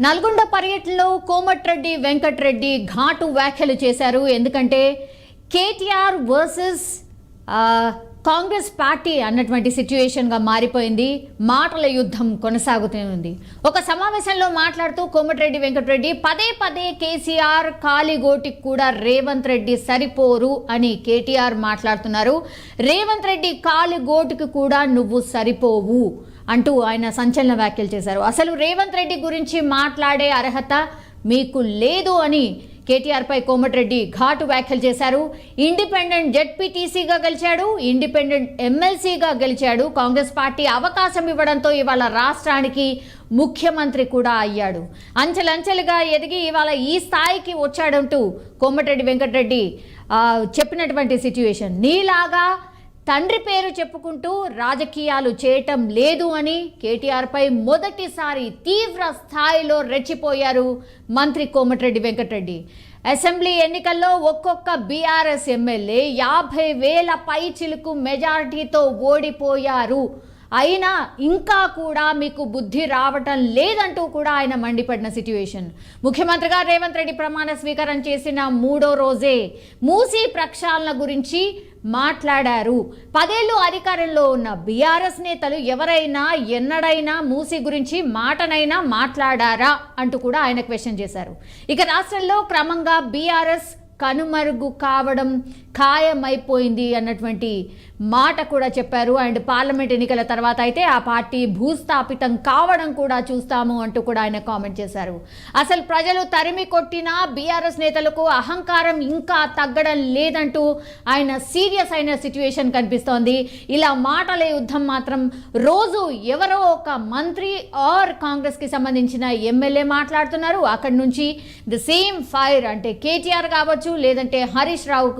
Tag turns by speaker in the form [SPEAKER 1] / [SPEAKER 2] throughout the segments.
[SPEAKER 1] నల్గొండ పర్యటనలో కోమటిరెడ్డి వెంకటరెడ్డి ఘాటు వ్యాఖ్యలు చేశారు. ఎందుకంటే కేటీఆర్ వర్సెస్ కాంగ్రెస్ పార్టీ అన్నటువంటి సిచ్యువేషన్గా మారిపోయింది. మాటల యుద్ధం కొనసాగుతుంది. ఒక సమావేశంలో మాట్లాడుతూ కోమటిరెడ్డి వెంకటరెడ్డి పదే పదే కేసీఆర్ కాలిగోటికి కూడా రేవంత్ రెడ్డి సరిపోరు అని కేటీఆర్ మాట్లాడుతున్నారు. రేవంత్ రెడ్డి కాలిగోటికి కూడా నువ్వు సరిపోవు అంటూ ఆయన సంచలన వ్యాఖ్యలు చేశారు. అసలు రేవంత్ రెడ్డి గురించి మాట్లాడే అర్హత మీకు లేదు అని కేటీఆర్ పై కోమటిరెడ్డి ఘాటు వ్యాఖ్యలు చేశారు. ఇండిపెండెంట్ జెడ్పీటీసీగా గెలిచాడు, ఇండిపెండెంట్ ఎమ్మెల్సీగా గెలిచాడు. కాంగ్రెస్ పార్టీ అవకాశం ఇవ్వడంతో ఇవాళ రాష్ట్రానికి ముఖ్యమంత్రి కూడా అయ్యాడు. అంచెలంచెలుగా ఎదిగి ఇవాళ ఈ స్థాయికి వచ్చాడంటూ కోమటిరెడ్డి వెంకటరెడ్డి చెప్పినటువంటి సిచ్యువేషన్. నీలాగా తండ్రి పేరు చెప్పుకుంటూ రాజకీయాలు చేయటం లేదు అని కేటీఆర్పై మొదటిసారి తీవ్ర స్థాయిలో రెచ్చిపోయారు మంత్రి కోమటిరెడ్డి వెంకటరెడ్డి. అసెంబ్లీ ఎన్నికల్లో ఒక్కొక్క బీఆర్ఎస్ ఎమ్మెల్యే 50,000 పైచిలుకు మెజారిటీతో ఓడిపోయారు. అయినా ఇంకా కూడా మీకు బుద్ధి రావటం లేదంటూ కూడా ఆయన మండిపడిన సిచ్యువేషన్. ముఖ్యమంత్రిగా రేవంత్ రెడ్డి ప్రమాణ స్వీకారం చేసిన 3వ రోజే మూసీ ప్రక్షాళన గురించి మాట్లాడారు. 10 ఏళ్ళు అధికారంలో ఉన్న బీఆర్ఎస్ నేతలు ఎవరైనా ఎన్నడైనా మూసీ గురించి మాటనైనా మాట్లాడారా అంటూ కూడా ఆయన క్వశ్చన్ చేశారు. ఇక రాష్ట్రంలో క్రమంగా బీఆర్ఎస్ కనుమరుగు కావడం ఖాయమైపోయింది అన్నటువంటి మాట కూడా చెప్పారు. అండ్ పార్లమెంట్ ఎన్నికల తర్వాత అయితే ఆ పార్టీ భూస్థాపితం కావడం కూడా చూస్తాము అంటూ కూడా ఆయన కామెంట్ చేశారు. అసలు ప్రజలు తరిమి కొట్టినా బీఆర్ఎస్ నేతలకు అహంకారం ఇంకా తగ్గడం లేదంటూ ఆయన సీరియస్ అయిన సిచ్యువేషన్ కనిపిస్తోంది. ఇలా మాటల యుద్ధం మాత్రం రోజు ఎవరో ఒక మంత్రి ఆర్ కాంగ్రెస్కి సంబంధించిన ఎమ్మెల్యే మాట్లాడుతున్నారు. అక్కడి నుంచి ది సేమ్ ఫైర్ అంటే కేటీఆర్ కావచ్చు, లేదంటే హరీష్ రావు,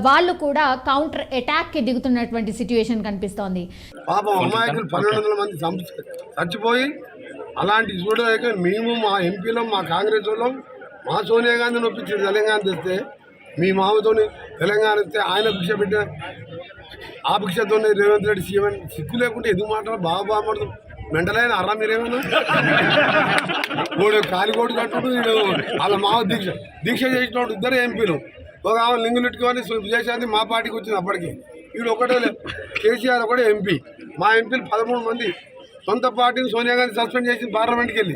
[SPEAKER 1] వాళ్ళు కూడా కౌంటర్ అటాక్ కి దిగుతున్నటువంటి సిచ్యువేషన్ కనిపిస్తోంది.
[SPEAKER 2] పాపం అమాయకులు 1,200 మంది చచ్చిపోయి అలాంటి చూడలేక మేము మా ఎంపీలో మా కాంగ్రెస్ వాళ్ళం మా సోనియా గాంధీ నొప్పించి తెలంగాణ తెస్తే మీ మామతోని తెలంగాణ ఇస్తే ఆయన భిక్ష పెట్టిన ఆ భిక్షతోనే రేవంత్ రెడ్డి సీఎం సిక్కు లేకుంటే ఎందుకు మాట్లాడారు? బాగా మాట్లాడుతూ మెంటలైన అర్రా మీరేమన్నా కాలికోటు కట్టుడు వాళ్ళ మావ దీక్ష చేసినప్పుడు ఇద్దరు ఎంపీలు ఒక ఆమె లింగులెట్టుకొని విజయశాంతి మా పార్టీకి వచ్చింది. అప్పటికి వీడు ఒకటే కేసీఆర్ ఒకటే ఎంపీ. మా ఎంపీలు 13 మంది సొంత పార్టీని సోనియా గాంధీ సస్పెండ్ చేసి పార్లమెంట్కి వెళ్ళి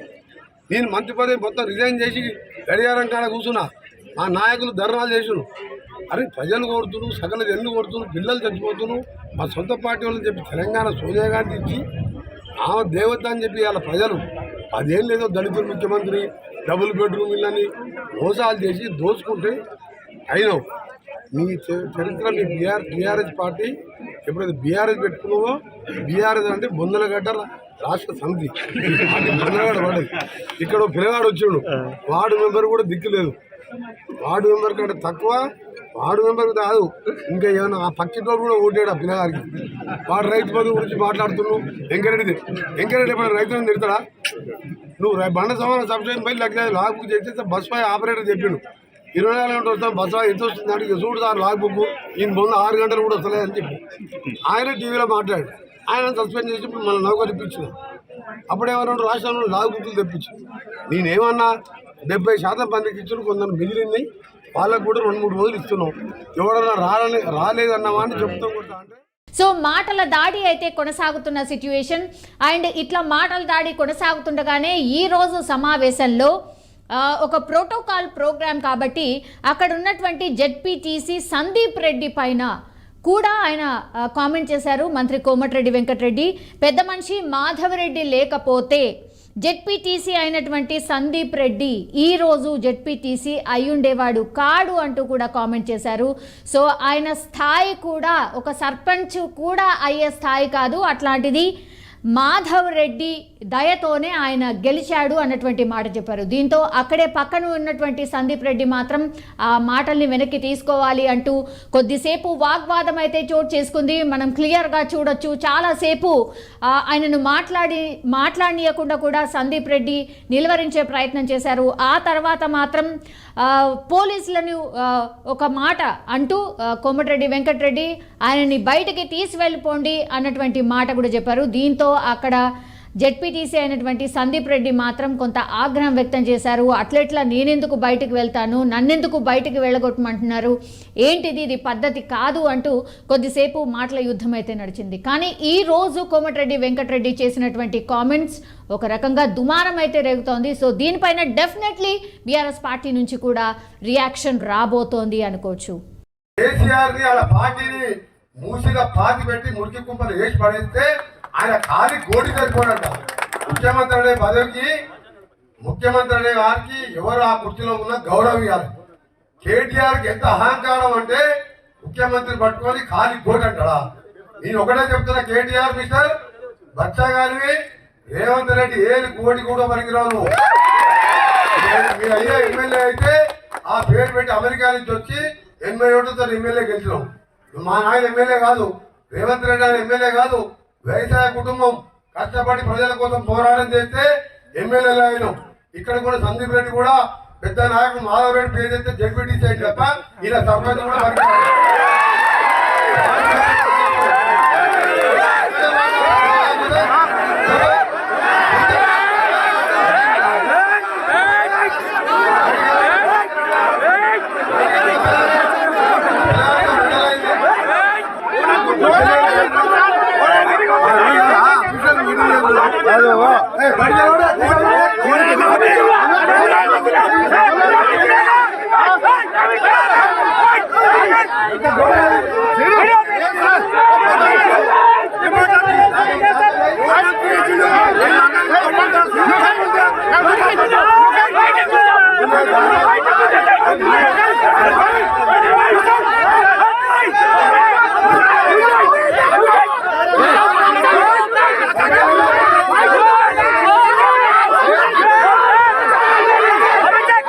[SPEAKER 2] నేను మంత్రి పదవి మొత్తం రిజైన్ చేసి గడియారం కాడ కూర్చున్నా. మా నాయకులు ధర్నాలు చేసిను. అరే ప్రజలు కొడుతున్నారు, సకల జన్లు కొడుతున్నారు, పిల్లలు చచ్చిపోతున్నారు. మా సొంత పార్టీ వాళ్ళని చెప్పి తెలంగాణ సోనియా గాంధీ ఇచ్చి ఆమె దేవత అని చెప్పి వాళ్ళ ప్రజలు 10 ఏళ్ళు ఏదో దళితులు ముఖ్యమంత్రి డబుల్ బెడ్రూమ్ ఇళ్ళని మోసాలు చేసి దోచుకుంటే అయినా మీ చరిత్ర మీ టీఆర్ఎస్ పార్టీ ఎప్పుడైతే బీఆర్ఎస్ పెట్టుకున్నావో బీఆర్ఎస్ అంటే బొందలగడ్డ రాష్ట్ర సమితి బొందలగడ్డ పడేది. ఇక్కడ పిల్లగాడు వచ్చిండు, వార్డు మెంబర్ కూడా దిక్కులేదు. వార్డు మెంబర్ కంటే తక్కువ, వార్డు మెంబర్ కాదు ఇంకా ఏమన్నా ఆ పక్కింట్లో కూడా ఓటాడు ఆ పిల్లగారికి. వాడు రైతు బంధు గురించి మాట్లాడుతున్నావు. వెంకరెడ్డి ఎప్పుడైనా రైతులను తిడతాడా? నువ్వు బండ సమాన సబ్సిడీ పై లాగ్ బుక్ చేస్తే బస్ పై ఆపరేటర్ చెప్పిండు 24 గంటలు వస్తాం బస్ ఎంత వస్తుంది అంటే చూడు సార్ లాగ్ బుక్ ఈయన ముందు 6 గంటలు కూడా వస్తలేదని చెప్పి ఆయన టీవీలో మాట్లాడు. ఆయన సస్పెండ్ చేసి మన నౌకరు తెప్పించిన. అప్పుడేమన్నా రాష్ట్రంలో లాగ్ బుక్లు తెప్పించు. నేనేమన్నా 70% మందికి ఇచ్చిన కొందరు మిగిలింది వాళ్ళకు కూడా 2-3 రోజులు ఇస్తున్నాం. ఎవడన్నా రాలేదన్నావా అని చెప్తాం కూడా. అంటే
[SPEAKER 1] సో మాటల దాడి అయితే కొనసాగుతున్న సిచ్యువేషన్. అండ్ ఇట్లా మాటల దాడి కొనసాగుతుండగానే ఈ రోజు సమావేశంలో ఒక ప్రోటోకాల్ ప్రోగ్రామ్ కాబట్టి అక్కడ ఉన్నటువంటి జెడ్పీటీసీ సందీప్ రెడ్డి పైన కూడా ఆయన కామెంట్ చేశారు మంత్రి కోమటిరెడ్డి వెంకటరెడ్డి. పెద్ద మనిషి మాధవరెడ్డి లేకపోతే జెడ్పీటీసీ అయినటువంటి సందీప్ రెడ్డి ఈరోజు జెడ్పీటీసీ అయ్యుండేవాడు కాడు అంటూ కూడా కామెంట్ చేశారు. సో ఆయన స్థాయి కూడా ఒక సర్పంచ్ కూడా అయ్యే స్థాయి కాదు, అట్లాంటిది మాధవ్ రెడ్డి దయతోనే ఆయన గెలిచాడు అన్నటువంటి మాట చెప్పారు. దీంతో అక్కడే పక్కన ఉన్నటువంటి సందీప్ రెడ్డి మాత్రం ఆ మాటల్ని వెనక్కి తీసుకోవాలి అంటూ కొద్దిసేపు వాగ్వాదం అయితే చోటు చేసుకుంది. మనం క్లియర్గా చూడొచ్చు. చాలాసేపు ఆయనను మాట్లాడనీయకుండా కూడా సందీప్ రెడ్డి నిలువరించే ప్రయత్నం చేశారు. ఆ తర్వాత మాత్రం పోలీసులను ఒక మాట అంటూ కోమటిరెడ్డి వెంకటరెడ్డి ఆయనని బయటికి తీసుకెళ్ళిపోండి అన్నటువంటి మాట కూడా చెప్పారు. దీంతో అక్కడ జెడ్పీటీసీ అయినటువంటి సందీప్ రెడ్డి మాత్రం కొంత ఆగ్రహం వ్యక్తం చేశారు. అట్లెట్లా నేనెందుకు బయటకు వెళ్తాను, నన్నెందుకు బయటకు వెళ్ళగొట్టమంటున్నారు, ఏంటిది, ఇది పద్ధతి కాదు అంటూ కొద్దిసేపు మాటల యుద్ధం అయితే నడిచింది. కానీ ఈ రోజు కోమటిరెడ్డి వెంకటరెడ్డి చేసినటువంటి కామెంట్స్ ఒక రకంగా దుమారం అయితే రేగుతోంది. సో దీనిపైన డెఫినెట్లీ బీఆర్ఎస్ పార్టీ నుంచి కూడా రియాక్షన్ రాబోతోంది అనుకోవచ్చు.
[SPEAKER 2] కేసీఆర్ ని అలా పార్టీని మూసిగా పాతి పెట్టి మురికి కుంపలు వేసి పడేస్తే ఆయన ఖాళీ గోడి సరిపోడంట. ముఖ్యమంత్రి అనే పదవికి, ముఖ్యమంత్రి అనే వారికి ఎవరు ఆ కుర్చీలో ఉన్న గౌరవం ఇవ్వాలి. కేటీఆర్కి ఎంత అహంకారం అంటే ముఖ్యమంత్రి పట్టుకొని ఖాళీ గోడి అంటాడా? నేను ఒకటే చెప్తున్నా, కేటీఆర్ మిస్టర్ బచ్చాగారివి, రేవంత్ రెడ్డి ఏది గోడి కూడా పనికిరావు. మీ అయ్యే ఎమ్మెల్యే అయితే ఆ పేరు పెట్టి అమెరికా నుంచి వచ్చి 80 ఓట్లతో ఎమ్మెల్యే గెలిచినాం. మా నాయన ఎమ్మెల్యే కాదు, రేవంత్ రెడ్డి ఆయన ఎమ్మెల్యే కాదు, వ్యవసాయ కుటుంబం కష్టపడి ప్రజల కోసం పోరాటం చేస్తే ఎమ్మెల్యేలు అయినాం. ఇక్కడ కూడా సందీప్ రెడ్డి కూడా పెద్ద నాయకుడు మాధవ్ రెడ్డి పేరు చేస్తే జడ్పీటీసీ అయింది తప్ప ఇలా సర్పంచ్ కూడా